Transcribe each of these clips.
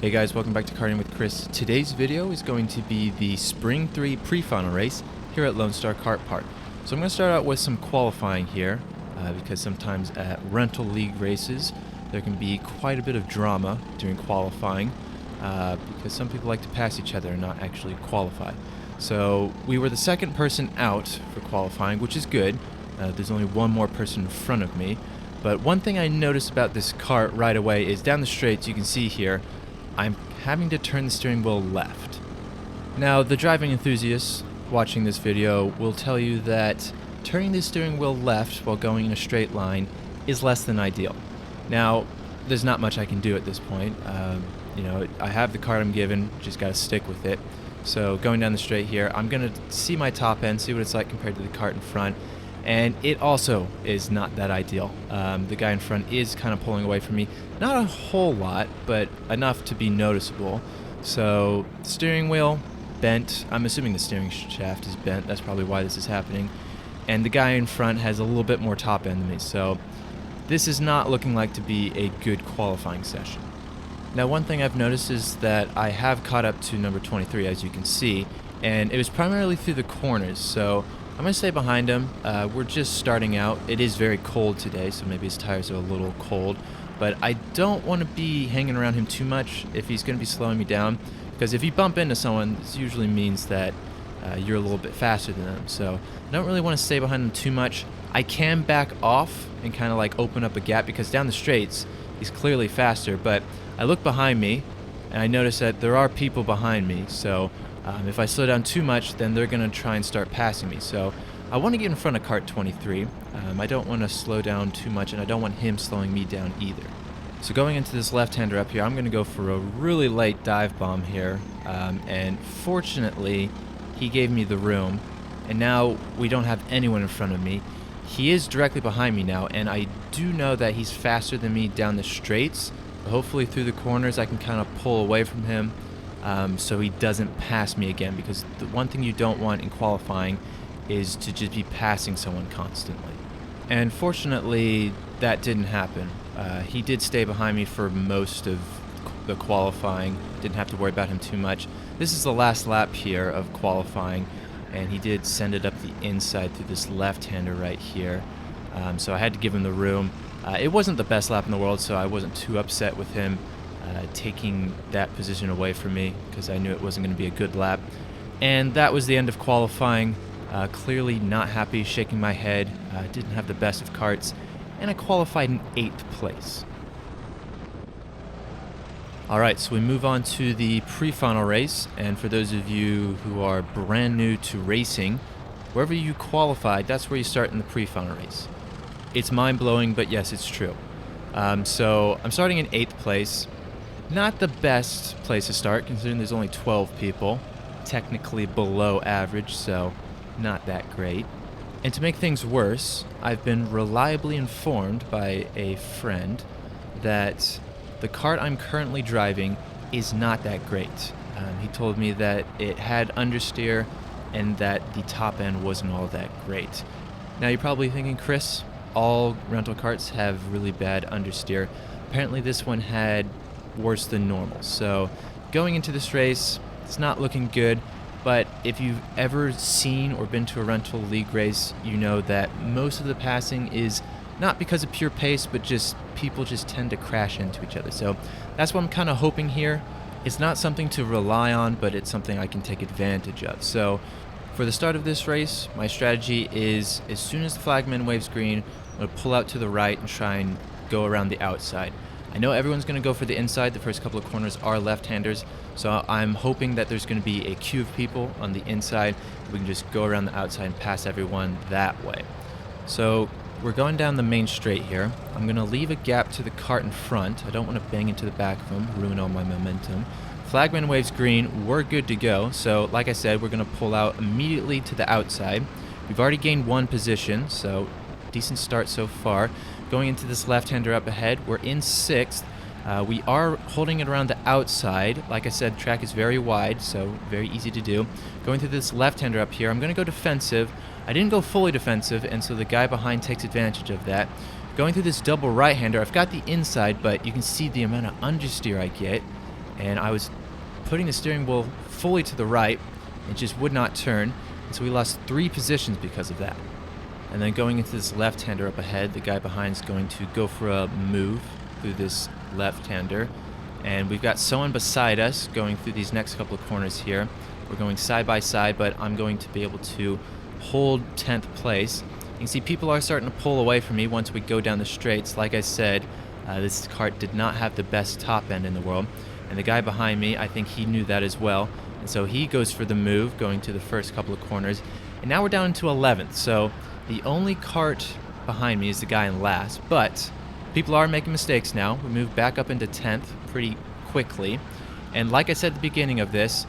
Hey guys, welcome back to Karting with Chris. Today's video is going to be the Spring 3 pre-final race here at Lone Star Kartpark. So I'm going to start out with some qualifying here because sometimes at rental league races there can be quite a bit of drama during qualifying because some people like to pass each other and not actually qualify. So we were the second person out for qualifying, which is good. There's only one more person in front of me. But one thing I noticed about this kart right away is down the straights, you can see here, I'm having to turn the steering wheel left. Now, the driving enthusiasts watching this video will tell you that turning the steering wheel left while going in a straight line is less than ideal. Now, there's not much I can do at this point. I have the kart I'm given, just got to stick with it. So going down the straight here, I'm going to see my top end, see what it's like compared to the kart in front. And it also is not that ideal. The guy in front is kind of pulling away from me. Not a whole lot, but enough to be noticeable. So, steering wheel bent. I'm assuming the steering shaft is bent. That's probably why this is happening. And the guy in front has a little bit more top end than me. So, this is not looking like to be a good qualifying session. Now, one thing I've noticed is that I have caught up to number 23, as you can see. And it was primarily through the corners. So, I'm going to stay behind him. We're just starting out. It is very cold today, so maybe his tires are a little cold. But I don't want to be hanging around him too much if he's going to be slowing me down. Because if you bump into someone, this usually means that you're a little bit faster than them. So I don't really want to stay behind him too much. I can back off and kind of like open up a gap because down the straights, he's clearly faster. But I look behind me, and I notice that there are people behind me. So if I slow down too much, then they're going to try and start passing me. So I want to get in front of kart 23. I don't want to slow down too much, and I don't want him slowing me down either. So going into this left-hander up here, I'm going to go for a really late dive bomb here. And fortunately, he gave me the room. And now we don't have anyone in front of me. He is directly behind me now, and I do know that he's faster than me down the straights. Hopefully through the corners I can kind of pull away from him. So he doesn't pass me again, because the one thing you don't want in qualifying is to just be passing someone constantly. And fortunately, that didn't happen. He did stay behind me for most of the qualifying. Didn't have to worry about him too much. This is the last lap here of qualifying, and he did send it up the inside through this left-hander right here. So I had to give him the room. It wasn't the best lap in the world, so I wasn't too upset with him taking that position away from me, because I knew it wasn't going to be a good lap. And that was the end of qualifying. Clearly not happy, shaking my head. Didn't have the best of karts, and I qualified in 8th place. Alright, so we move on to the pre-final race, and for those of you who are brand new to racing, wherever you qualified, that's where you start in the pre-final race. It's mind-blowing, but yes, it's true. So I'm starting in 8th place. Not the best place to start, considering there's only 12 people. Technically below average, so not that great. And to make things worse, I've been reliably informed by a friend that the kart I'm currently driving is not that great. He told me that it had understeer and that the top end wasn't all that great. Now you're probably thinking, Chris, all rental karts have really bad understeer. Apparently this one had worse than normal. So going into this race, it's not looking good. But if you've ever seen or been to a rental league race, you know that most of the passing is not because of pure pace, but just people just tend to crash into each other. So that's what I'm kind of hoping here. It's not something to rely on, but it's something I can take advantage of. So for the start of this race, my strategy is as soon as the flagman waves green, I'm going to pull out to the right and try and go around the outside. I know everyone's going to go for the inside. The first couple of corners are left-handers, so I'm hoping that there's going to be a queue of people on the inside. We can just go around the outside and pass everyone that way. So we're going down the main straight here. I'm going to leave a gap to the kart in front. I don't want to bang into the back of him, ruin all my momentum. Flagman waves green, we're good to go. So like I said, we're going to pull out immediately to the outside. We've already gained one position, so decent start so far. Going into this left-hander up ahead, we're in 6th. We are holding it around the outside. Like I said, track is very wide, so very easy to do. Going through this left-hander up here, I'm going to go defensive. I didn't go fully defensive, and so the guy behind takes advantage of that. Going through this double right-hander, I've got the inside, but you can see the amount of understeer I get. and I was putting the steering wheel fully to the right. It just would not turn, and so we lost 3 positions because of that. And then going into this left-hander up ahead, the guy behind is going to go for a move through this left-hander. And we've got someone beside us going through these next couple of corners here. We're going side by side, but I'm going to be able to hold 10th place. You can see people are starting to pull away from me once we go down the straights. Like I said, this kart did not have the best top end in the world. And the guy behind me, I think he knew that as well. And so he goes for the move, going to the first couple of corners. And now we're down into 11th. So the only kart behind me is the guy in last. But people are making mistakes now. We moved back up into 10th pretty quickly. And like I said at the beginning of this,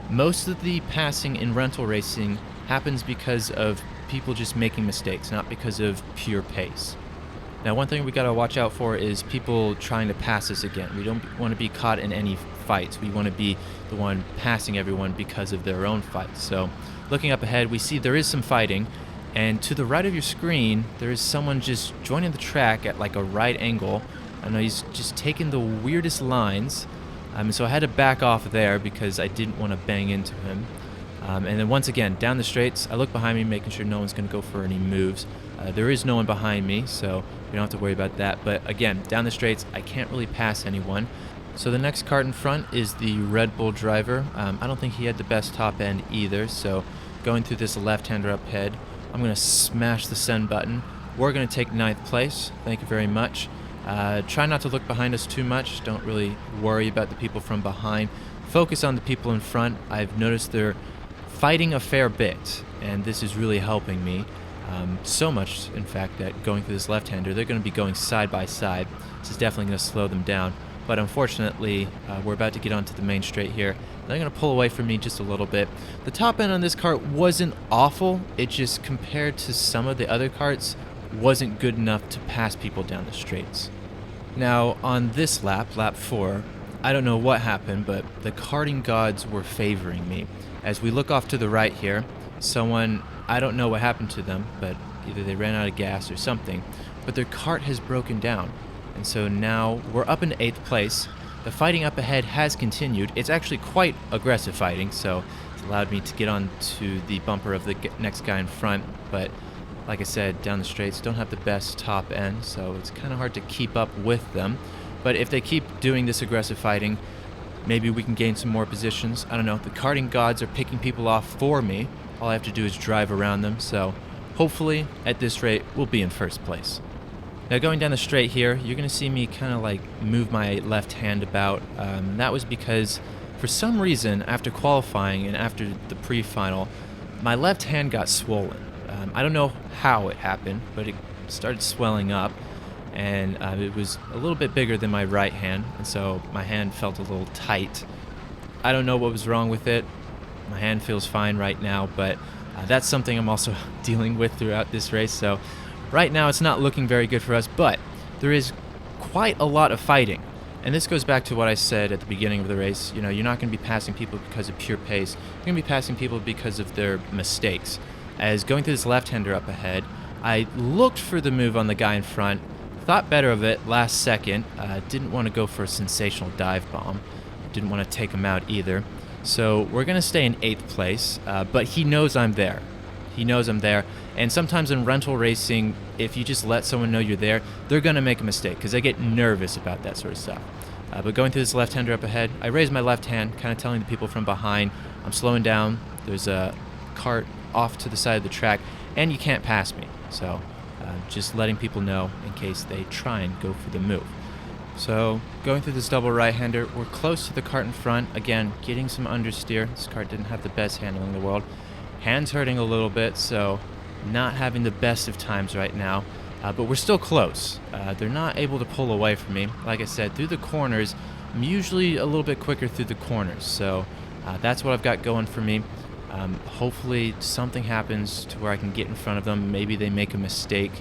most of the passing in rental racing happens because of people just making mistakes, not because of pure pace. Now, one thing we got to watch out for is people trying to pass us again. We don't want to be caught in any fights. We want to be the one passing everyone because of their own fights. So looking up ahead, we see there is some fighting, and to the right of your screen, there is someone just joining the track at like a right angle. I know he's just taking the weirdest lines. So I had to back off there because I didn't want to bang into him. And then once again, down the straights, I look behind me, making sure no one's going to go for any moves. There is no one behind me, so we don't have to worry about that. But again, down the straights, I can't really pass anyone. So the next kart in front is the Red Bull driver. I don't think he had the best top end either, so going through this left-hander up ahead, I'm going to smash the send button. We're going to take 9th place. Thank you very much. Try not to look behind us too much. Don't really worry about the people from behind. Focus on the people in front. I've noticed they're fighting a fair bit, and this is really helping me. So much, in fact, that going through this left-hander, they're going to be going side by side. This is definitely going to slow them down. But unfortunately, we're about to get onto the main straight here. They're going to pull away from me just a little bit. The top end on this kart wasn't awful. It just, compared to some of the other karts, wasn't good enough to pass people down the straights. Now, on this lap, lap 4, I don't know what happened, but the karting gods were favoring me. As we look off to the right here, someone, I don't know what happened to them, but either they ran out of gas or something, but their kart has broken down. And so now we're up into 8th place. The fighting up ahead has continued. It's actually quite aggressive fighting, so it's allowed me to get onto the bumper of the next guy in front. But like I said, down the straights don't have the best top end, so it's kind of hard to keep up with them. But if they keep doing this aggressive fighting, maybe we can gain some more positions. I don't know. The karting gods are picking people off for me. All I have to do is drive around them, so hopefully at this rate we'll be in first place. Now going down the straight here, you're going to see me kind of like move my left hand about. That was because for some reason after qualifying and after the pre-final, my left hand got swollen. I don't know how it happened, but it started swelling up, and it was a little bit bigger than my right hand, and so my hand felt a little tight. I don't know what was wrong with it. My hand feels fine right now, but that's something I'm also dealing with throughout this race, so right now it's not looking very good for us, but there is quite a lot of fighting. And this goes back to what I said at the beginning of the race. You know, you're not going to be passing people because of pure pace. You're going to be passing people because of their mistakes. As going through this left-hander up ahead, I looked for the move on the guy in front, thought better of it last second, didn't want to go for a sensational dive bomb, didn't want to take him out either. So we're going to stay in 8th place, but he knows I'm there. He knows I'm there, and sometimes in rental racing, if you just let someone know you're there, they're going to make a mistake because they get nervous about that sort of stuff. But going through this left-hander up ahead, I raise my left hand, kind of telling the people from behind, I'm slowing down, there's a cart off to the side of the track, and you can't pass me. So just letting people know in case they try and go for the move. So going through this double right-hander, we're close to the cart in front. Again, getting some understeer. This cart didn't have the best handling in the world. Hands hurting a little bit, so not having the best of times right now. But we're still close. They're not able to pull away from me. Like I said, through the corners, I'm usually a little bit quicker through the corners. So that's what I've got going for me. Hopefully something happens to where I can get in front of them. Maybe they make a mistake,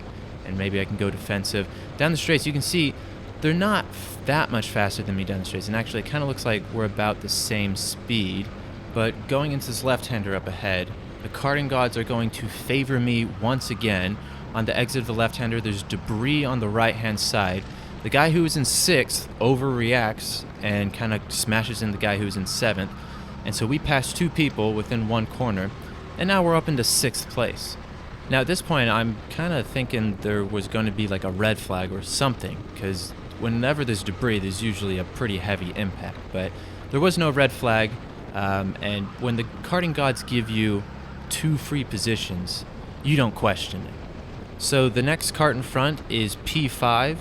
and maybe I can go defensive. Down the straights, you can see they're not that much faster than me down the straights, and actually it kind of looks like we're about the same speed. But going into this left-hander up ahead, the karting gods are going to favor me once again. On the exit of the left-hander, there's debris on the right-hand side, The guy who was in 6th overreacts and kind of smashes in the guy who's in 7th. And so we passed 2 people within 1 corner, and now we're up into 6th place. Now at this point, I'm kind of thinking there was going to be like a red flag or something, because whenever there's debris, there's usually a pretty heavy impact. But there was no red flag, and when the karting gods give you 2 free positions, you don't question it. So the next kart in front is P5,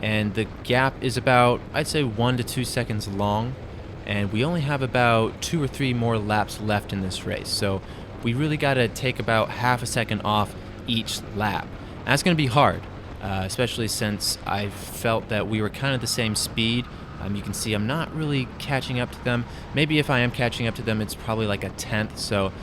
and the gap is about, I'd say, 1 to 2 seconds long, and we only have about 2 or 3 more laps left in this race. So we really got to take about half a second off each lap. And that's going to be hard, especially since I felt that we were kind of the same speed. You can see I'm not really catching up to them. Maybe if I am catching up to them, it's probably like a 10th, so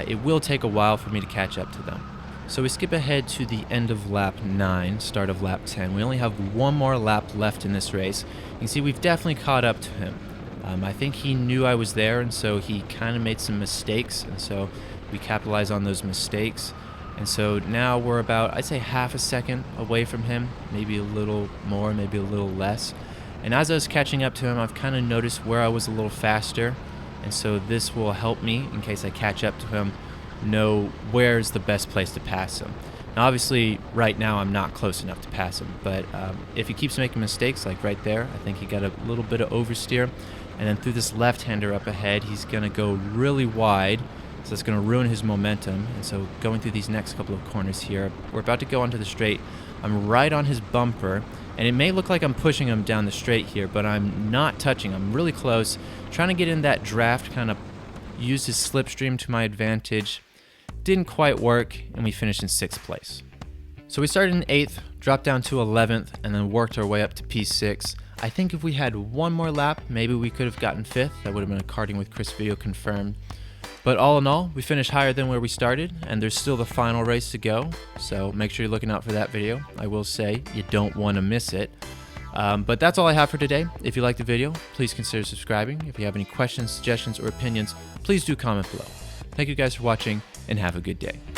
it will take a while for me to catch up to them. So we skip ahead to the end of lap 9, start of lap 10. We only have 1 more lap left in this race. You can see we've definitely caught up to him. I think he knew I was there, and so he kind of made some mistakes, and so we capitalize on those mistakes. And so now we're about, I'd say, half a second away from him, maybe a little more, maybe a little less. And as I was catching up to him, I've kind of noticed where I was a little faster, and so this will help me, in case I catch up to him, know where's the best place to pass him. Now obviously right now I'm not close enough to pass him, but if he keeps making mistakes, like right there, I think he got a little bit of oversteer, and then through this left-hander up ahead, he's going to go really wide, so it's going to ruin his momentum. And so going through these next couple of corners here, we're about to go onto the straight. I'm right on his bumper, and it may look like I'm pushing him down the straight here, but I'm not touching. I'm really close, trying to get in that draft, kind of use his slipstream to my advantage. Didn't quite work, and we finished in 6th place. So we started in 8th, dropped down to 11th, and then worked our way up to P6. I think if we had 1 more lap, maybe we could have gotten 5th. That would have been a Karting with Chris video confirmed. But all in all, we finished higher than where we started, and there's still the final race to go, so make sure you're looking out for that video. I will say, you don't want to miss it. But that's all I have for today. If you liked the video, please consider subscribing. If you have any questions, suggestions, or opinions, please do comment below. Thank you guys for watching, and have a good day.